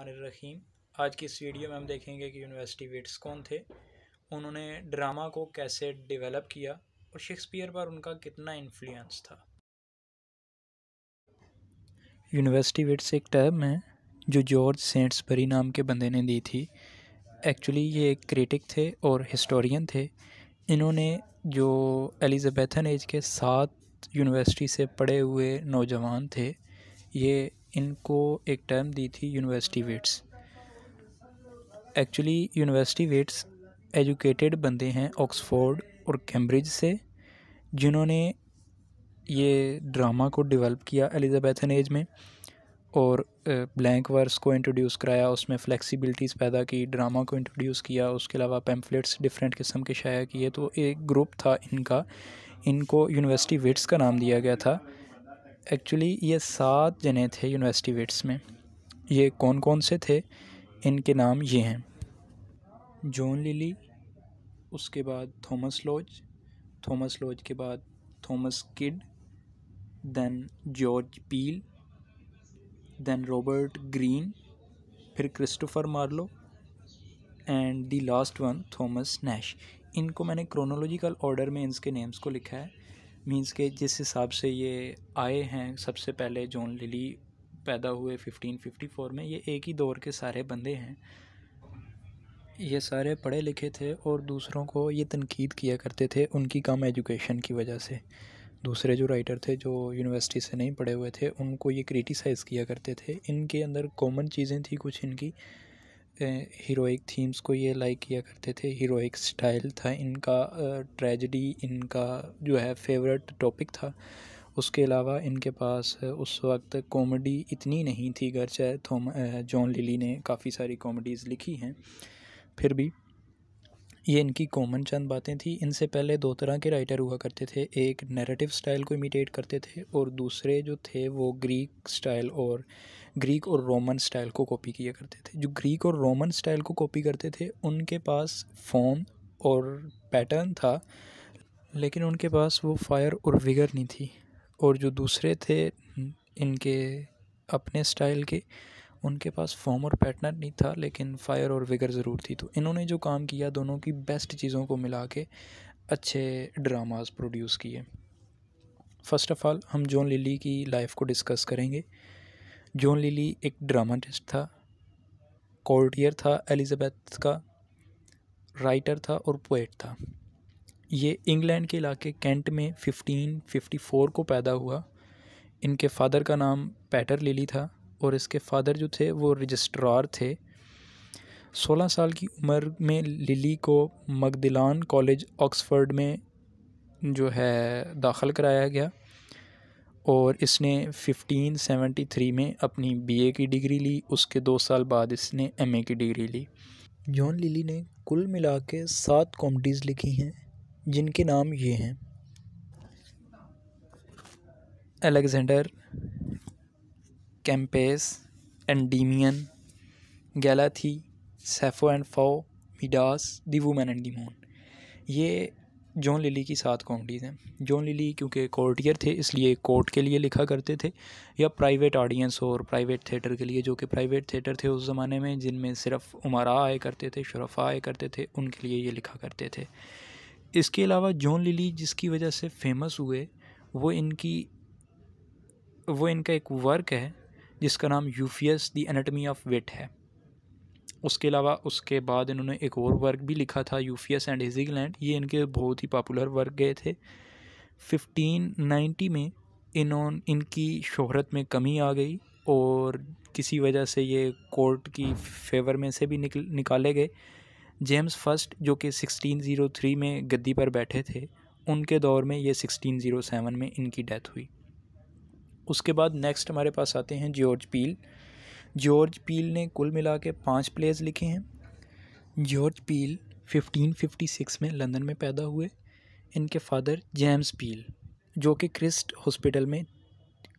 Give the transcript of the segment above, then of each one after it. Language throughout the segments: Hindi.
बिस्मिल्लाहिर्रहमानिर्रहीम। आज की इस वीडियो में हम देखेंगे कि यूनिवर्सिटी वेट्स कौन थे, उन्होंने ड्रामा को कैसे डेवलप किया और शेक्सपियर पर उनका कितना इन्फ्लुएंस था। यूनिवर्सिटी वेट्स एक टर्म है जो जॉर्ज सेंट्सबरी नाम के बंदे ने दी थी। एक्चुअली ये एक क्रिटिक थे और हिस्टोरियन थे। इन्होंने जो एलिज़ाबेथन एज के 7 यूनिवर्सिटी से पढ़े हुए नौजवान थे, ये इनको एक टर्म दी थी university wits. Actually university wits educated बंदे हैं ऑक्सफोर्ड और कैम्ब्रिज से, जिन्होंने ये ड्रामा को डेवलप किया एलिज़ाबेथन एज में और ब्लैंक वर्स को इंट्रोड्यूस कराया, उसमें फ्लेक्सिबिलिटीज़ पैदा की, ड्रामा को इंट्रोड्यूस किया। उसके अलावा पैम्फलेट्स डिफरेंट किस्म के शाया किए। तो एक ग्रुप था इनका, इनको यूनिवर्सिटी वेट्स का नाम दिया गया था। एक्चुअली ये 7 जने थे यूनिवर्सिटी वेट्स में। ये कौन कौन से थे, इनके नाम ये हैं: जॉन लिली, उसके बाद थॉमस लॉज के बाद Thomas Kyd, then George Peele, then Robert Greene, फिर Christopher Marlowe and the last one Thomas Nashe. इनको मैंने क्रोनोलॉजिकल ऑर्डर में इनके नेम्स को लिखा है, मींस के जिस हिसाब से ये आए हैं। सबसे पहले जॉन लिली पैदा हुए 1554 में। ये एक ही दौर के सारे बंदे हैं। ये सारे पढ़े लिखे थे और दूसरों को ये तनकीद किया करते थे उनकी कम एजुकेशन की वजह से। दूसरे जो राइटर थे जो यूनिवर्सिटी से नहीं पढ़े हुए थे, उनको ये क्रिटिसाइज़ किया करते थे। इनके अंदर कॉमन चीज़ें थी कुछ इनकी। हीरोइक थीम्स को ये लाइक किया करते थे, हीरोइक स्टाइल था इनका, ट्रेजेडी इनका जो है फेवरेट टॉपिक था। उसके अलावा इनके पास उस वक्त कॉमेडी इतनी नहीं थी, गरचे जॉन लिली ने काफ़ी सारी कॉमेडीज़ लिखी हैं, फिर भी ये इनकी कॉमन चंद बातें थी। इनसे पहले 2 तरह के राइटर हुआ करते थे, एक नैरेटिव स्टाइल को इमिटेट करते थे और दूसरे जो थे वो ग्रीक और रोमन स्टाइल को कॉपी किया करते थे। जो ग्रीक और रोमन स्टाइल को कॉपी करते थे उनके पास फॉर्म और पैटर्न था, लेकिन उनके पास वो फायर और विगर नहीं थी। और जो दूसरे थे इनके अपने स्टाइल के, उनके पास फॉर्म और पैटर्न नहीं था लेकिन फायर और विगर ज़रूर थी। तो इन्होंने जो काम किया, दोनों की बेस्ट चीज़ों को मिला के अच्छे ड्रामास प्रोड्यूस किए। फ़र्स्ट ऑफ़ ऑल हम जॉन लिली की लाइफ को डिस्कस करेंगे। जॉन लिली एक ड्रामाटिस्ट था, कोर्टियर था एलिज़ाबेथ का, राइटर था और पोएट था। ये इंग्लैंड के इलाके कैंट में 1554 को पैदा हुआ। इनके फादर का नाम पैटर लिली था और इसके फादर जो थे वो रजिस्ट्रार थे। 16 साल की उम्र में लिली को मगदिलान कॉलेज ऑक्सफोर्ड में जो है दाखिल कराया गया और इसने 1573 में अपनी बीए की डिग्री ली। उसके 2 साल बाद इसने एमए की डिग्री ली। जॉन लिली ने कुल मिला के 7 कॉमेडीज़ लिखी हैं, जिनके नाम ये हैं: Alexander, Campaspe, Endymion, Galathea, Sappho and Phao, Midas, the women and the moon. ये जॉन लिली की 7 कॉमेडीज़ हैं। जॉन लिली क्योंकि कोर्टियर थे इसलिए कोर्ट के लिए लिखा करते थे या प्राइवेट ऑडियंस और प्राइवेट थिएटर के लिए, जो कि प्राइवेट थिएटर थे उस ज़माने में जिनमें सिर्फ उमरा आए करते थे, शुरफा आए करते थे, उनके लिए ये लिखा करते थे। इसके अलावा जॉन लिली जिसकी वजह से फेमस हुए वो इनका एक वर्क है जिसका नाम यूफियस द एनाटमी ऑफ विट है। उसके अलावा उसके बाद इन्होंने एक और वर्क भी लिखा था, यूफियस एंड हिज इंग्लैंड। ये इनके बहुत ही पॉपुलर वर्क गए थे। 1590 में इनकी शोहरत में कमी आ गई और किसी वजह से ये कोर्ट की फेवर में से भी निकाले गए। जेम्स फर्स्ट जो कि 1603 में गद्दी पर बैठे थे, उनके दौर में ये 1607 में इनकी डेथ हुई। उसके बाद नेक्स्ट हमारे पास आते हैं जॉर्ज पील। जॉर्ज पील ने कुल मिला के 5 प्लेज़ लिखे हैं। जॉर्ज पील 1556 में लंदन में पैदा हुए। इनके फादर जेम्स पील जो कि क्रिस्ट हॉस्पिटल में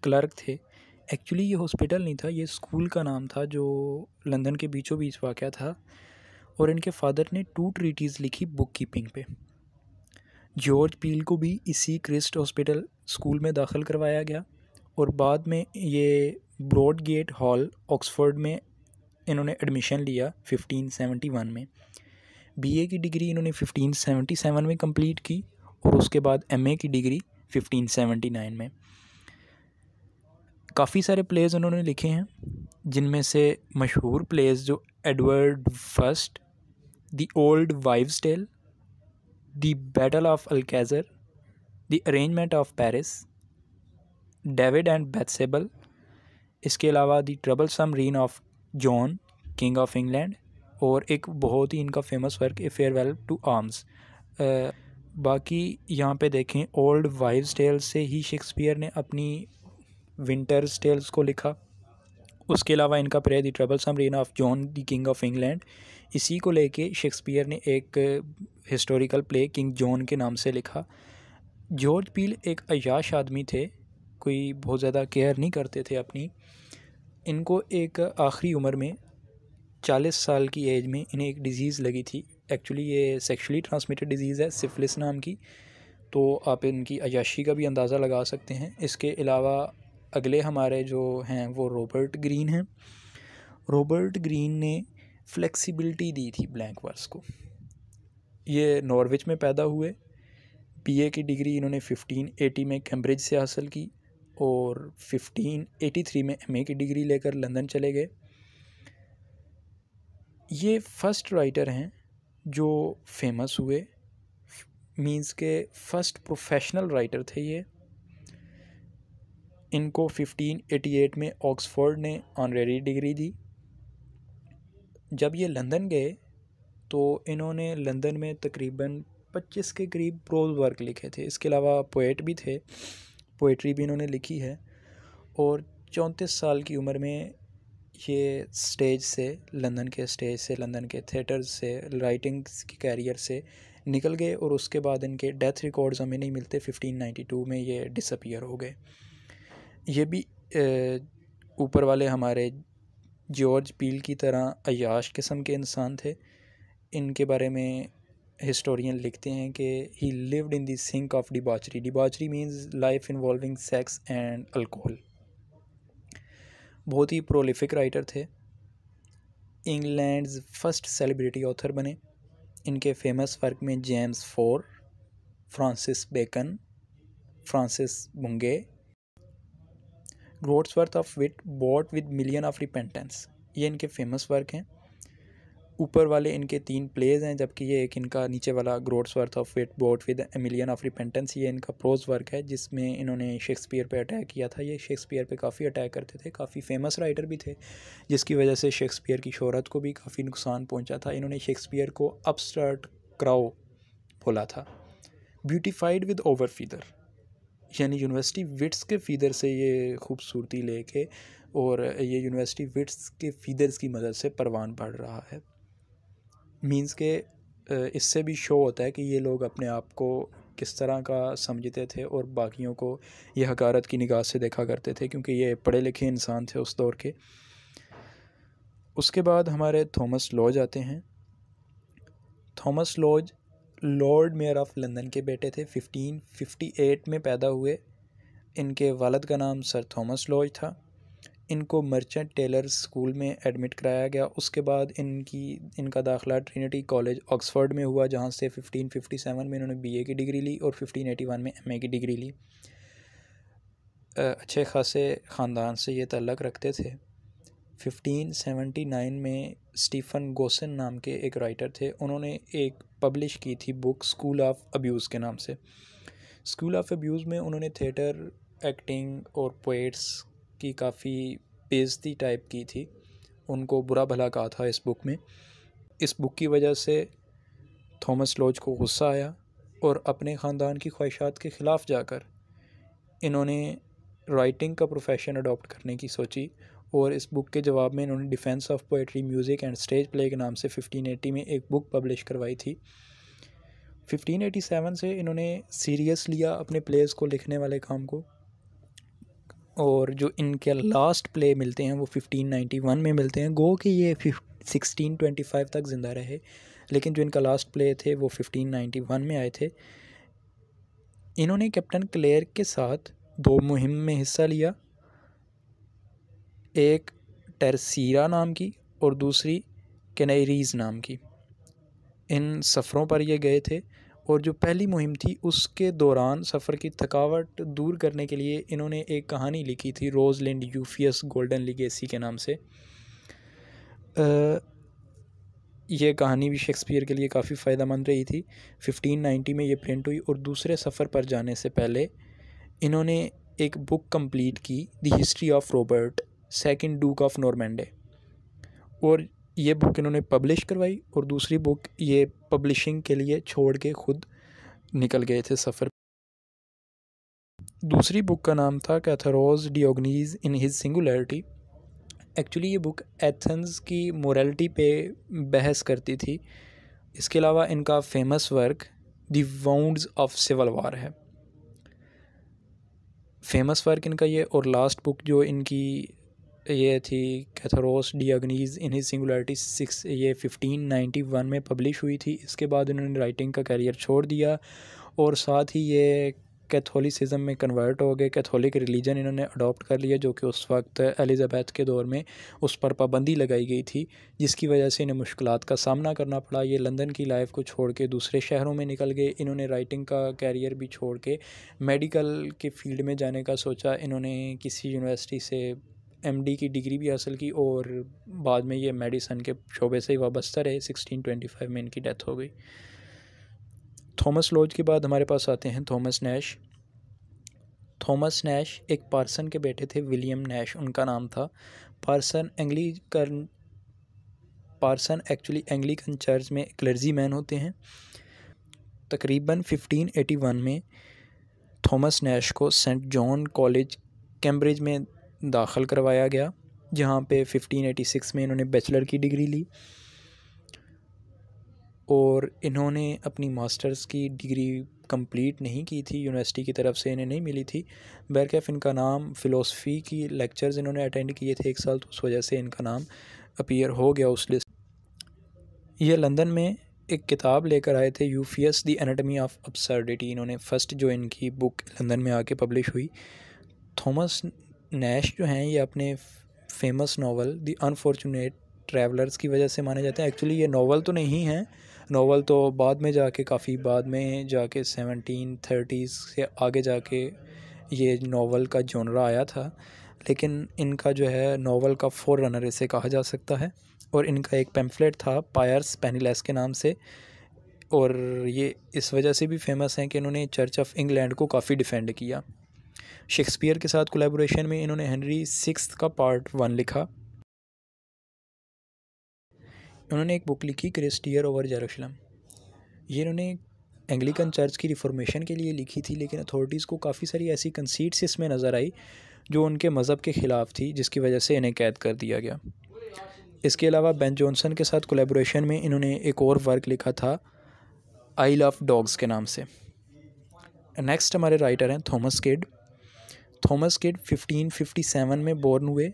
क्लर्क थे। एक्चुअली ये हॉस्पिटल नहीं था, ये स्कूल का नाम था जो लंदन के बीचों बीच वाक़या था। और इनके फादर ने 2 ट्रीटीज़ लिखी बुक कीपिंग पे। जॉर्ज पील को भी इसी क्रिस्ट हॉस्पिटल स्कूल में दाखिल करवाया गया और बाद में ये ब्रॉडगेट हॉल ऑक्सफोर्ड में इन्होंने एडमिशन लिया 1571 में। बीए की डिग्री इन्होंने 1577 में कंप्लीट की और उसके बाद एमए की डिग्री 1579 में। काफ़ी सारे प्लेज उन्होंने लिखे हैं, जिनमें से मशहूर प्लेज जो Edward first, the old wives tale, the battle of Alcazar, the arrangement of Paris, David and Bethsabe, इसके अलावा the troublesome reign of John king of England, और एक बहुत ही इनका famous work a farewell to arms. बाकी यहाँ पे देखें, ओल्ड वाइव्स टेल्स से ही शेक्सपियर ने अपनी विंटर्स टेल्स को लिखा। उसके अलावा इनका play the troublesome reign of John the king of England, इसी को लेके शेक्सपियर ने एक हिस्टोरिकल प्ले किंग जॉन के नाम से लिखा। जॉर्ज पील एक अय्याश आदमी थे, कोई बहुत ज़्यादा केयर नहीं करते थे अपनी। इनको एक आखिरी उम्र में 40 साल की एज में इन्हें एक डिज़ीज़ लगी थी। एक्चुअली ये सेक्सुअली ट्रांसमिटेड डिज़ीज़ है, सिफिलिस नाम की। तो आप इनकी अय्याशी का भी अंदाज़ा लगा सकते हैं। इसके अलावा अगले हमारे जो हैं वो रॉबर्ट ग्रीन हैं। रॉबर्ट ग्रीन ने फ्लेक्सिबिलिटी दी थी ब्लैंक वर्स को। ये नॉर्विच में पैदा हुए। बीए की डिग्री इन्होंने 1580 में कैम्ब्रिज से हासिल की और 1583 में एमए की डिग्री लेकर लंदन चले गए। ये फर्स्ट राइटर हैं जो फेमस हुए, मींस के फर्स्ट प्रोफेशनल राइटर थे ये। इनको 1588 में ऑक्सफोर्ड ने ऑनरेरी डिग्री दी। जब ये लंदन गए तो इन्होंने लंदन में तकरीबन 25 के करीब प्रोज वर्क लिखे थे। इसके अलावा पोएट भी थे, पोएट्री भी इन्होंने लिखी है। और 34 साल की उम्र में ये स्टेज से, लंदन के स्टेज से, लंदन के थिएटर्स से, राइटिंग के कैरियर से निकल गए और उसके बाद इनके डेथ रिकॉर्ड्स हमें नहीं मिलते। 1592 में ये डिसअपीयर हो गए। ये भी ऊपर वाले हमारे जॉर्ज पील की तरह अय्याश किस्म के इंसान थे। इनके बारे में हिस्टोरियन लिखते हैं कि he lived in the sink of debauchery. Debauchery means life involving sex and alcohol. बहुत ही प्रोलिफिक राइटर थे। इंग्लैंड्स फर्स्ट सेलिब्रिटी ऑथर बने। इनके फेमस वर्क में James four, Francis Bacon, Francis Bungay, groatsworth of wit bought with million of repentance, ये इनके फेमस वर्क हैं। ऊपर वाले इनके 3 प्लेज हैं, जबकि ये एक इनका नीचे वाला groatsworth of wit bought with a million of repentance, ये इनका प्रोज वर्क है जिसमें इन्होंने शेक्सपियर पे अटैक किया था। ये शेक्सपियर पे काफ़ी अटैक करते थे, काफ़ी फेमस राइटर भी थे, जिसकी वजह से शेक्सपियर की शोहरत को भी काफ़ी नुकसान पहुंचा था। इन्होंने शेक्सपियर को अपस्टार्ट क्राउ बोला था। ब्यूटिफाइड विद ओवर फीदर, यानी यूनिवर्सिटी विट्स के फीदर से ये खूबसूरती लेके, और ये यूनिवर्सिटी विट्स के फीदर्स की मदद से परवान पढ़ रहा है। मींस के इससे भी शो होता है कि ये लोग अपने आप को किस तरह का समझते थे और बाकियों को ये हकारत की निगाह से देखा करते थे, क्योंकि ये पढ़े लिखे इंसान थे उस दौर के। उसके बाद हमारे थॉमस लॉज आते हैं। Thomas Lodge Lord mayor of London के बेटे थे। 1558 में पैदा हुए। इनके वालिद का नाम सर थॉमस लॉज था। इनको मर्चेंट टेलर स्कूल में एडमिट कराया गया। उसके बाद इनका दाखिला ट्रिनिटी कॉलेज ऑक्सफोर्ड में हुआ, जहाँ से 1557 में इन्होंने बीए की डिग्री ली और 1581 में एमए की डिग्री ली। अच्छे खासे ख़ानदान से ये तल्लक़ रखते थे। 1579 में स्टीफ़न गोसन नाम के एक राइटर थे, उन्होंने एक पब्लिश की थी बुक स्कूल ऑफ अब्यूज़ के नाम से। स्कूल ऑफ अब्यूज़ में उन्होंने थिएटर, एक्टिंग और पोएट्स की काफ़ी बेइज्जती टाइप की थी, उनको बुरा भला कहा था इस बुक में। इस बुक की वजह से थॉमस लॉज को गुस्सा आया और अपने ख़ानदान की ख्वाहिशात के ख़िलाफ़ जाकर इन्होंने राइटिंग का प्रोफेशन अडॉप्ट करने की सोची, और इस बुक के जवाब में इन्होंने defence of poetry, music and stage play के नाम से 1580 में एक बुक पब्लिश करवाई थी। 1587 से इन्होंने सीरियस लिया अपने प्लेस को लिखने वाले काम को, और जो इनके लास्ट प्ले मिलते हैं वो 1591 में मिलते हैं। गो कि ये 1625 तक ज़िंदा रहे, लेकिन जो इनका लास्ट प्ले थे वो 1591 में आए थे। इन्होंने कैप्टन क्लेयर के साथ 2 मुहिम में हिस्सा लिया, एक टरसीरा नाम की और दूसरी कैनरीज़ नाम की। इन सफ़रों पर ये गए थे और जो पहली मुहिम थी उसके दौरान सफ़र की थकावट दूर करने के लिए इन्होंने एक कहानी लिखी थी, रोजलिंड यूफियस गोल्डन लीगेसी के नाम से। ये कहानी भी शेक्सपियर के लिए काफ़ी फ़ायदेमंद रही थी। 1590 में ये प्रिंट हुई और दूसरे सफ़र पर जाने से पहले इन्होंने एक बुक कंप्लीट की, the history of Robert second duke of Normandy, और ये बुक इन्होंने पब्लिश करवाई और दूसरी बुक ये पब्लिशिंग के लिए छोड़ के खुद निकल गए थे सफ़र। दूसरी बुक का नाम था Katharos Diogenes in his singularity. Actually ये बुक एथेंस की मोरालिटी पे बहस करती थी। इसके अलावा इनका famous work the wounds of civil war है, फेमस वर्क इनका ये। और लास्ट बुक जो इनकी ये थी कैथारोस डियोगनीज इन हिज सिंगुलैरिटी 6, ये 1591 में पब्लिश हुई थी। इसके बाद इन्होंने राइटिंग का करियर छोड़ दिया और साथ ही ये कैथोलिसिज्म में कन्वर्ट हो गए, कैथोलिक रिलीजन इन्होंने अडॉप्ट कर लिया, जो कि उस वक्त एलिज़ाबेथ के दौर में उस पर पाबंदी लगाई गई थी, जिसकी वजह से इन्हें मुश्किलात का सामना करना पड़ा। ये लंदन की लाइफ को छोड़ के दूसरे शहरों में निकल गए। इन्होंने राइटिंग का कैरियर भी छोड़ के मेडिकल के फील्ड में जाने का सोचा। इन्होंने किसी यूनिवर्सिटी से एमडी की डिग्री भी हासिल की और बाद में ये मेडिसन के शोबे से ही वाबस्ता रहे। 1625 में इनकी डेथ हो गई। थॉमस लॉज के बाद हमारे पास आते हैं थॉमस नैश। थॉमस नैश एक पार्सन के बेटे थे, विलियम नैश उनका नाम था। पार्सन एक्चुअली एंग्लिकन चर्च में क्लर्जी मैन होते हैं। तकरीबन 1581 में थॉमस नैश को सेंट जॉन कॉलेज कैम्ब्रिज में दाखिल करवाया गया, जहाँ पे 1586 में इन्होंने बैचलर की डिग्री ली और इन्होंने अपनी मास्टर्स की डिग्री कंप्लीट नहीं की थी, यूनिवर्सिटी की तरफ से इन्हें नहीं मिली थी। बहरकैफ इनका नाम फ़िलोसफ़ी की लेक्चर्स इन्होंने अटेंड किए थे 1 साल, तो उस वजह से इनका नाम अपीयर हो गया उस लिस्ट। ये लंदन में एक किताब लेकर आए थे, यूफियस द एनाटमी ऑफ अब्सर्डिटी। इन्होंने फ़र्स्ट जो इनकी बुक लंदन में आके पब्लिश हुई। थॉमस नैश जो हैं ये अपने famous novel the unfortunate travellers की वजह से माने जाते हैं। एक्चुअली ये नावल तो नहीं है, नावल तो बाद में जाके काफ़ी बाद में जाके 1730s से आगे जाके ये नावल का जॉनरा आया था, लेकिन इनका जो है नावल का फोररनर इसे कहा जा सकता है। और इनका एक पैम्फलेट था पायर्स पेनीलेस के नाम से, और ये इस वजह से भी फेमस हैं कि इन्होंने चर्च ऑफ इंग्लैंड को काफ़ी डिफेंड किया। शेक्सपियर के साथ कोलैबोरेशन में इन्होंने हेनरी 6 का पार्ट 1 लिखा। उन्होंने एक बुक लिखी क्रिस्टियर ओवर जेरूशलम। ये इन्होंने एंग्लिकन चर्च की रिफॉर्मेशन के लिए लिखी थी, लेकिन अथॉरिटीज़ को काफ़ी सारी ऐसी कंसीट्स इसमें नज़र आई जो उनके मज़हब के ख़िलाफ़ थी, जिसकी वजह से इन्हें कैद कर दिया गया। इसके अलावा बेन जॉनसन के साथ कोलैबोरेशन में इन्होंने एक और वर्क लिखा था आइल ऑफ डॉग्स के नाम से। नेक्स्ट हमारे राइटर हैं थॉमस किड। थॉमस किड 1557 में बॉर्न हुए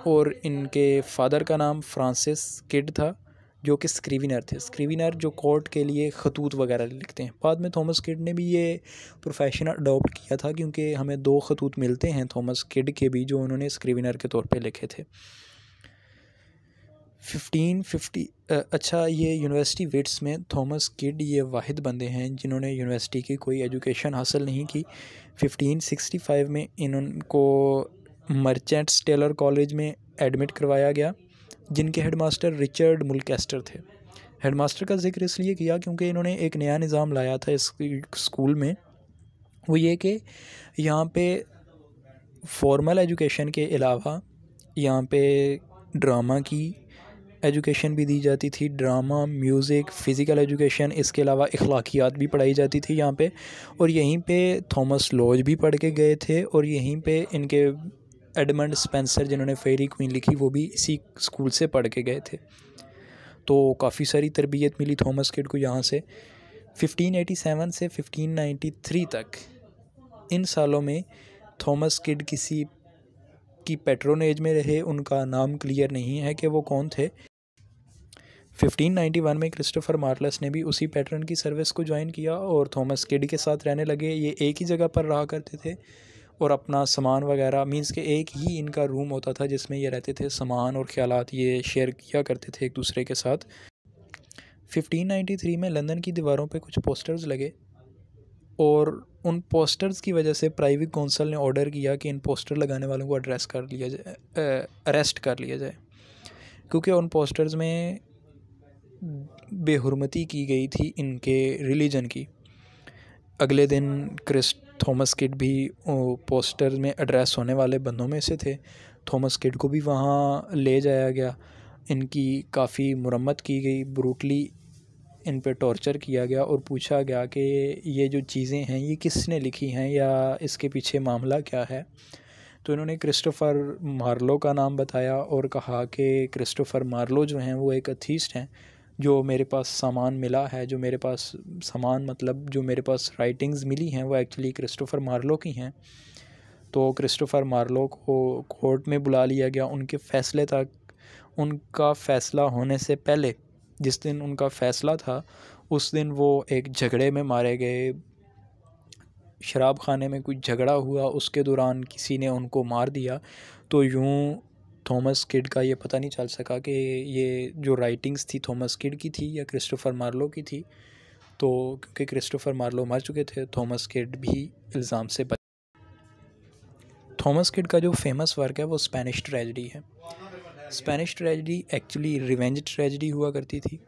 और इनके फादर का नाम फ्रांसिस किड था, जो कि स्क्रीविनर थे। स्क्रीविनर जो कोर्ट के लिए खतूत वगैरह लिखते हैं। बाद में थॉमस किड ने भी ये प्रोफेशन अडॉप्ट किया था, क्योंकि हमें 2 खतूत मिलते हैं थॉमस किड के भी, जो उन्होंने स्क्रीविनर के तौर पे लिखे थे। 1550 अच्छा, ये यूनिवर्सिटी विट्स में थॉमस किड ये वाहिद बंदे हैं जिन्होंने यूनिवर्सिटी की कोई एजुकेशन हासिल नहीं की। 1565 में इनको मर्चेंट्स टेलर कॉलेज में एडमिट करवाया गया, जिनके हेडमास्टर रिचर्ड मुलकेस्टर थे। हेडमास्टर का जिक्र इसलिए किया क्योंकि इन्होंने एक नया निज़ाम लाया था इस स्कूल में। वो ये कि यहाँ पे फॉर्मल एजुकेशन के अलावा यहाँ पे ड्रामा की एजुकेशन भी दी जाती थी। ड्रामा, म्यूज़िक, फ़िज़िकल एजुकेशन, इसके अलावा अखलाकियात भी पढ़ाई जाती थी यहाँ पे। और यहीं पे थॉमस लॉज भी पढ़ के गए थे, और यहीं पे इनके एडमंड स्पेंसर जिन्होंने फेरी क्वीन लिखी वो भी इसी स्कूल से पढ़ के गए थे। तो काफ़ी सारी तरबियत मिली थॉमस किड को यहाँ से। 1587 से 1593 तक इन सालों में थॉमस किड किसी की पेट्रोनेज में रहे। उनका नाम क्लियर नहीं है कि वो कौन थे। 1591 में क्रिस्टोफर मार्लस ने भी उसी पैटर्न की सर्विस को ज्वाइन किया और थॉमस किड के साथ रहने लगे। ये एक ही जगह पर रहा करते थे और अपना सामान वगैरह, मींस के एक ही इनका रूम होता था जिसमें ये रहते थे, सामान और ख्यालात ये शेयर किया करते थे एक दूसरे के साथ। 1593 में लंदन की दीवारों पे कुछ पोस्टर्स लगे और उन पोस्टर्स की वजह से प्राइवी काउंसिल ने ऑर्डर किया कि इन पोस्टर लगाने वालों को अरेस्ट कर लिया जाए, क्योंकि उन पोस्टर्स में बेहुरमती की गई थी इनके रिलीजन की। अगले दिन थॉमस किड भी पोस्टर में एड्रेस होने वाले बंदों में से थे। थॉमस किड को भी वहाँ ले जाया गया, इनकी काफ़ी मुरम्मत की गई, ब्रूटली इन पे टॉर्चर किया गया और पूछा गया कि ये जो चीज़ें हैं ये किसने लिखी हैं या इसके पीछे मामला क्या है। तो इन्होंने क्रिस्टोफर मार्लो का नाम बताया और कहा कि क्रिस्टोफर मार्लो जो हैं वो एक अथीस्ट हैं, जो मेरे पास सामान मिला है, जो मेरे पास सामान मतलब जो मेरे पास राइटिंग्स मिली हैं वो एक्चुअली क्रिस्टोफर मार्लो की हैं। तो क्रिस्टोफर मार्लो को कोर्ट में बुला लिया गया उनके फ़ैसले तक। उनका फ़ैसला होने से पहले, जिस दिन उनका फ़ैसला था उस दिन वो एक झगड़े में मारे गए। शराब खाने में कुछ झगड़ा हुआ, उसके दौरान किसी ने उनको मार दिया। तो यूँ थॉमस किड का ये पता नहीं चल सका कि ये जो राइटिंग्स थी थॉमस किड की थी या क्रिस्टोफर मार्लो की थी। तो क्योंकि क्रिस्टोफर मार्लो मर चुके थे, थॉमस किड भी इल्ज़ाम से बच। थॉमस किड का जो फेमस वर्क है वो स्पेनिश ट्रेजेडी है। Spanish tragedy actually revenge tragedy हुआ करती थी,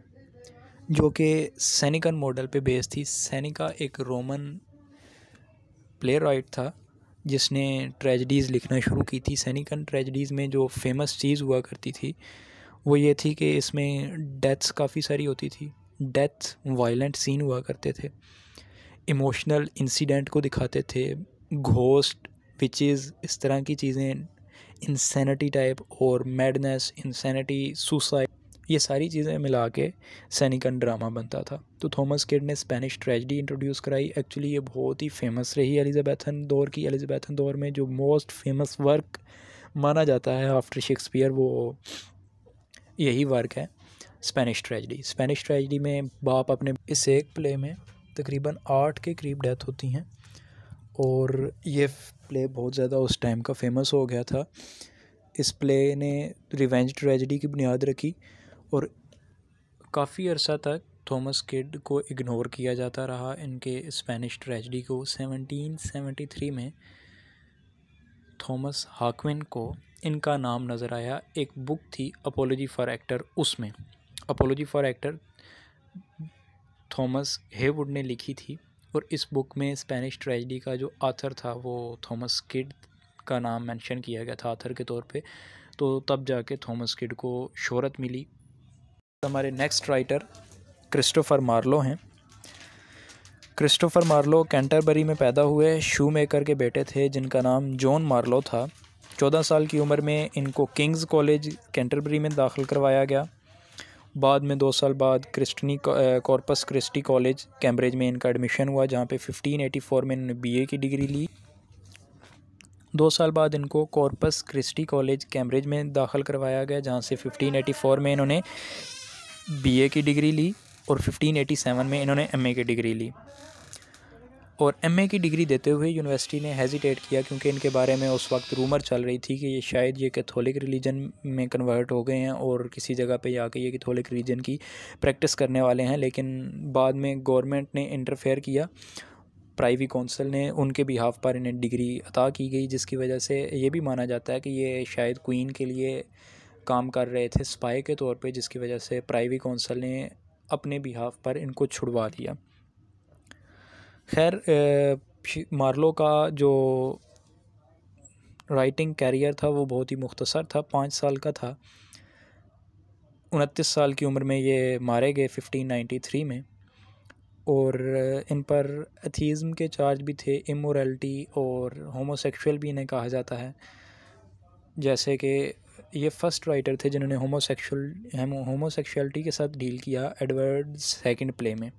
जो कि सेनिकन मॉडल पे बेस्ड थी। सेनिका एक रोमन प्ले राइट था जिसने ट्रेजेडीज़ लिखना शुरू की थी। सेनिकन ट्रेजेडीज़ में जो फेमस चीज़ हुआ करती थी वो ये थी कि इसमें डेथ्स काफ़ी सारी होती थी। डेथ वायलेंट सीन हुआ करते थे, इमोशनल इंसिडेंट को दिखाते थे, घोस्ट, विचेस, इस तरह की चीज़ें, इंसैनिटी टाइप और मैडनेस, इंसैनिटी, सुसाइड, ये सारी चीज़ें मिला के सेनिकन ड्रामा बनता था। तो थॉमस किड ने स्पेनिश ट्रेजेडी इंट्रोड्यूस कराई। एक्चुअली ये बहुत ही फेमस रही एलिज़ाबेथन दौर की। एलिज़ाबेथन दौर में जो मोस्ट फेमस वर्क माना जाता है आफ्टर शेक्सपियर वो यही वर्क है, स्पेनिश ट्रेजेडी। स्पेनिश ट्रेजेडी में बाप अपने इस एक प्ले में तकरीबन 8 के करीब डेथ होती हैं और ये प्ले बहुत ज़्यादा उस टाइम का फेमस हो गया था। इस प्ले ने रिवेंज ट्रेजेडी की बुनियाद रखी और काफ़ी अरसा तक थॉमस किड को इग्नोर किया जाता रहा इनके स्पेनिश ट्रेजेडी को। 1773 में थॉमस हाकविन को इनका नाम नज़र आया। एक बुक थी अपोलॉजी फॉर एक्टर, उसमें apology for actor Thomas Heywood ने लिखी थी और इस बुक में स्पेनिश ट्रेजेडी का जो ऑथर था वो थॉमस किड का नाम मेंशन किया गया था ऑथर के तौर पे। तो तब जाके थॉमस किड को शोहरत मिली। हमारे नेक्स्ट राइटर क्रिस्टोफर मार्लो हैं। क्रिस्टोफर मार्लो कैंटरबरी में पैदा हुए शू मेकर के बेटे थे जिनका नाम जॉन मार्लो था। 14 साल की उम्र में इनको किंग्स कॉलेज कैंटरबरी में दाखिल करवाया गया। बाद में 2 साल बाद कॉर्पस क्रिस्टी कॉलेज कैम्ब्रिज में इनका एडमिशन हुआ, जहाँ पे 1584 में इन्होंने बीए की डिग्री ली। 2 साल बाद इनको कॉर्पस क्रिस्टी कॉलेज कैम्ब्रिज में दाखिल करवाया गया, जहाँ से 1584 में इन्होंने बीए की डिग्री ली और 1587 में इन्होंने एमए की डिग्री ली। और एमए की डिग्री देते हुए यूनिवर्सिटी ने हेजिटेट किया क्योंकि इनके बारे में उस वक्त रूमर चल रही थी कि ये शायद ये कैथोलिक रिलीजन में कन्वर्ट हो गए हैं और किसी जगह पे जाके ये कैथोलिक रिलीजन की प्रैक्टिस करने वाले हैं। लेकिन बाद में गवर्नमेंट ने इंटरफेयर किया, प्राइवी काउंसिल ने उनके बिहाफ पर इन्हें डिग्री अता की गई, जिसकी वजह से ये भी माना जाता है कि ये शायद क्वीन के लिए काम कर रहे थे स्पाई के तौर पे, जिसकी वजह से प्राइवी काउंसिल ने अपने बिहाफ पर इनको छुड़वा दिया। खैर मार्लो का जो राइटिंग कैरियर था वो बहुत ही मुख्तसर था, 5 साल का था। 29 साल की उम्र में ये मारे गए 1593 में और इन पर एथीज़म के चार्ज भी थे, इमोरलिटी और होमोसेक्सुअल भी इन्हें कहा जाता है। जैसे कि ये फर्स्ट राइटर थे जिन्होंने होमोसेक्सुअलिटी के साथ डील किया एडवर्ड सेकंड प्ले में।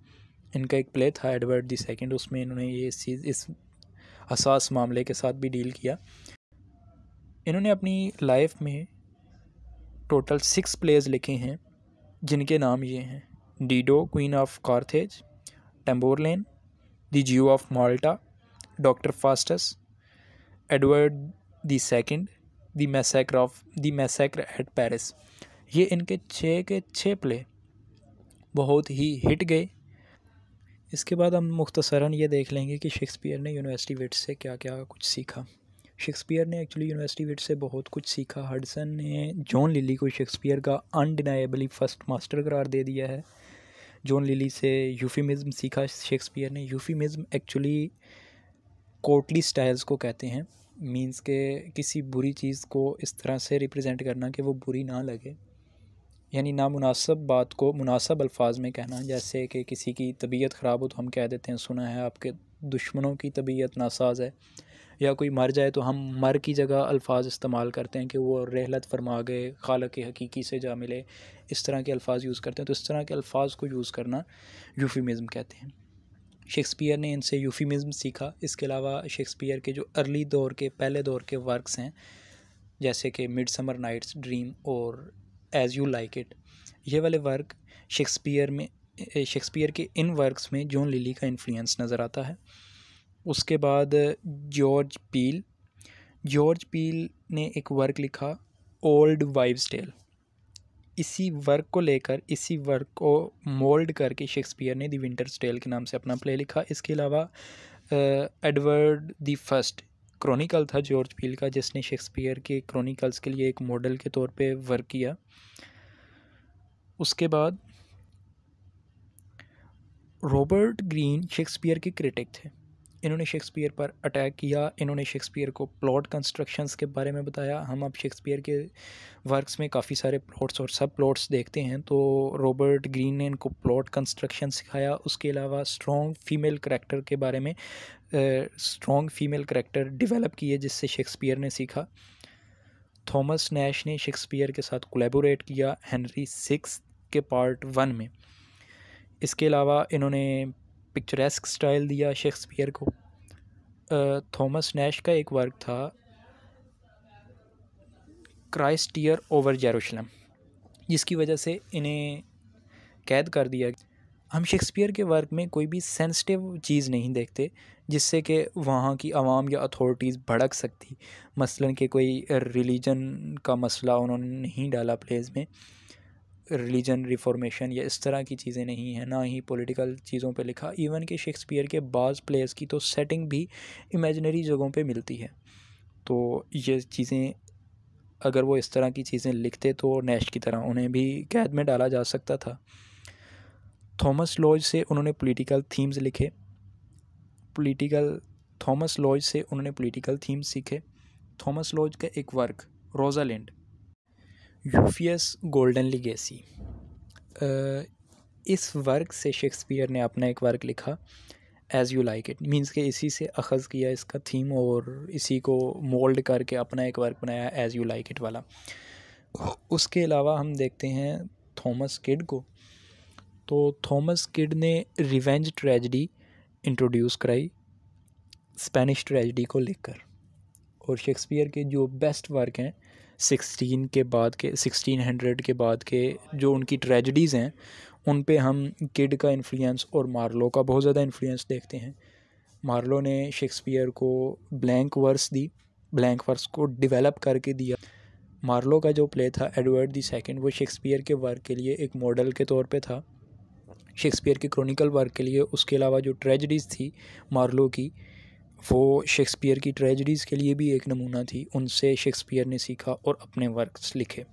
इनका एक प्ले था एडवर्ड दी सेकंड, उसमें इन्होंने ये चीज़ इस हसास मामले के साथ भी डील किया। इन्होंने अपनी लाइफ में टोटल 6 प्लेज लिखे हैं जिनके नाम ये हैं: Dido queen of Carthage, Tamburlaine, the Jew of Malta, doctor Faustus, Edward the second, the massacre at Paris. ये इनके 6 के 6 प्ले बहुत ही हिट गए। इसके बाद हम मुख्तसरन ये देख लेंगे कि शेक्सपियर ने यूनिवर्सिटी विट्स से क्या क्या कुछ सीखा। शेक्सपियर ने एक्चुअली यूनिवर्सिटी विट्स से बहुत कुछ सीखा। हडसन ने जॉन लिली को शेक्सपियर का अनडिनाएबली फर्स्ट मास्टर करार दे दिया है। जॉन लिली से यूफिमिज्म सीखा शेक्सपियर ने। यूफिमिज्म एक्चुअली कोर्टली स्टाइल्स को कहते हैं, मींस के किसी बुरी चीज़ को इस तरह से रिप्रेजेंट करना कि वो बुरी ना लगे, यानी नामुनासिब बात को मुनासिब अल्फाज में कहना। जैसे कि किसी की तबीयत ख़राब हो तो हम कह देते हैं सुना है आपके दुश्मनों की तबीयत नासाज है, या कोई मर जाए तो हम मर की जगह अल्फाज इस्तेमाल करते हैं कि वो रहलत फरमा गए, खालक हकीकी से जा मिले, इस तरह के अल्फाज यूज़ करते हैं। तो इस तरह के अल्फाज को यूज़ करना यूफिमिज़म कहते हैं। शेक्सपियर ने इनसे यूफिमिज़म सीखा। इसके अलावा शेक्सपियर के जो अर्ली दौर के पहले दौर के वर्क्स हैं, जैसे कि मिडसमर नाइट्स ड्रीम और एज़ यू लाइक इट, ये वाले वर्क शेक्सपियर के इन वर्क्स में जॉन लिली का इन्फ्लुएंस नज़र आता है। उसके बाद जॉर्ज पील ने एक वर्क लिखा ओल्ड वाइव्स टेल। इसी वर्क को लेकर, इसी वर्क को मोल्ड करके शेक्सपियर ने द विंटर्स टेल के नाम से अपना प्ले लिखा। इसके अलावा एडवर्ड द फर्स्ट क्रॉनिकल था जॉर्ज पील का, जिसने शेक्सपियर के क्रॉनिकल्स के लिए एक मॉडल के तौर पे वर्क किया। उसके बाद रॉबर्ट ग्रीन शेक्सपियर के क्रिटिक थे। इन्होंने शेक्सपियर पर अटैक किया। इन्होंने शेक्सपियर को प्लॉट कंस्ट्रक्शंस के बारे में बताया। हम अब शेक्सपियर के वर्क्स में काफ़ी सारे प्लॉट्स और सब प्लॉट्स देखते हैं, तो रॉबर्ट ग्रीन ने इनको प्लॉट कंस्ट्रक्शन सिखाया। उसके अलावा स्ट्रॉन्ग फीमेल करैक्टर के बारे में स्ट्रॉन्ग फीमेल करैक्टर डेवलप किए, जिससे शेक्सपियर ने सीखा। थॉमस नैश ने शेक्सपियर के साथ कोलैबोरेट किया हेनरी 6 के पार्ट 1 में। इसके अलावा इन्होंने पिक्चरेस्क स्टाइल दिया शेक्सपियर को। थॉमस नैश का एक वर्क था क्राइस्ट ईयर ओवर जेरूशलम, जिसकी वजह से इन्हें कैद कर दिया। हम शेक्सपियर के वर्क में कोई भी सेंसिटिव चीज़ नहीं देखते जिससे कि वहाँ की आवाम या अथॉरिटीज़ भड़क सकती। मसलन कि कोई रिलीजन का मसला उन्होंने नहीं डाला प्लेस में, रिलीजन रिफॉर्मेशन या इस तरह की चीज़ें नहीं हैं, ना ही पॉलिटिकल चीज़ों पे लिखा। इवन कि शेक्सपियर के बाज़ प्लेस की तो सेटिंग भी इमेजिनरी जगहों पे मिलती है। तो ये चीज़ें अगर वो इस तरह की चीज़ें लिखते तो नैश की तरह उन्हें भी कैद में डाला जा सकता था। थॉमस लॉज से उन्होंने पॉलिटिकल थीम्स लिखे। थॉमस लॉज से उन्होंने पॉलिटिकल थीम्स सीखे। थॉमस लॉज का एक वर्क रोज़ालिंड, यूफियस गोल्डन लीगेसी, इस वर्क से शेक्सपियर ने अपना एक वर्क लिखा as you like it, means के इसी से अखज़ किया इसका थीम और इसी को मोल्ड करके अपना एक वर्क बनाया एज़ यू लाइक इट वाला। उसके अलावा हम देखते हैं थॉमस किड को। तो थॉमस किड ने रिवेंज ट्रेजेडी इंट्रोड्यूस कराई स्पेनिश ट्रेजेडी को लेकर। और शेक्सपियर के जो बेस्ट वर्क हैं 1600 के बाद के जो उनकी ट्रेजेडीज़ हैं, उन पे हम किड का इन्फ्लुएंस और मार्लो का बहुत ज़्यादा इन्फ्लुएंस देखते हैं। मार्लो ने शेक्सपियर को ब्लैंक वर्स को डेवलप करके दिया। मार्लो का जो प्ले था एडवर्ड द सेकंड, वो शेक्सपियर के वर्क के लिए एक मॉडल के तौर पे था, शेक्सपियर के क्रॉनिकल वर्क के लिए। उसके अलावा जो ट्रेजेडीज़ थी मार्लो की, वो शेक्सपियर की ट्रेजेडीज़ के लिए भी एक नमूना थी। उनसे शेक्सपियर ने सीखा और अपने वर्क्स लिखे।